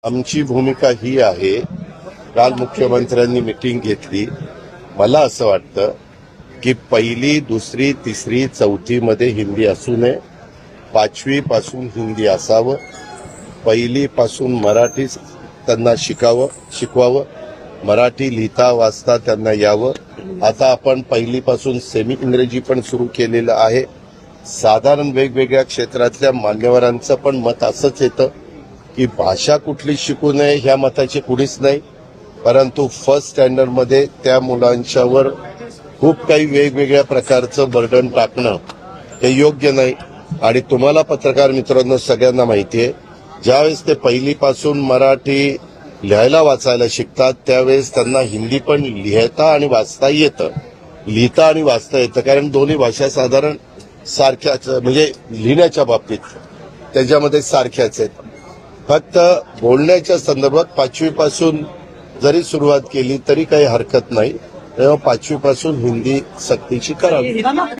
आमची भूमिका ही आहे, काल मुख्यमंत्र्यांनी मीटिंग घेतली. मला असं वाटतं की पहिली, दुसरी, तिसरी, चौथीमध्ये हिंदी असू नये, 5वी पासून हिंदी असावं, पहिली पासून मराठी त्यांना शिकवावं, मराठी लिहिता वाचता त्यांना यावं. आता आपण पहिलीपासून सेमी इंग्रजी पण सुरू केलेलं आहे. साधारण वेगवेगळ्या क्षेत्रातल्या मान्यवरांचं पण मत असंच येतं की भाषा कुठली शिकू नये ह्या मताचे कुणीच नाही, परंतु फर्स्ट स्टँडर्डमध्ये त्या मुलांच्यावर खूप काही वेगवेगळ्या प्रकारचं बर्डन टाकणं हे योग्य नाही. आणि तुम्हाला पत्रकार मित्रांनो सगळ्यांना माहिती आहे, ज्यावेळेस ते पहिलीपासून मराठी लिहायला वाचायला शिकतात त्यावेळेस त्यांना हिंदी पण लिहिता आणि वाचता येतं, लिहिता आणि वाचता येतं, कारण दोन्ही भाषा साधारण सारख्याच, म्हणजे लिहिण्याच्या बाबतीत त्याच्यामध्ये सारख्याच आहेत. फक्त बोलण्याच्या संदर्भात 5वी पासून जरी सुरुवात केली तरी काही हरकत नाही. तेव्हा 5वी पासून हिंदी सक्तीची करावी.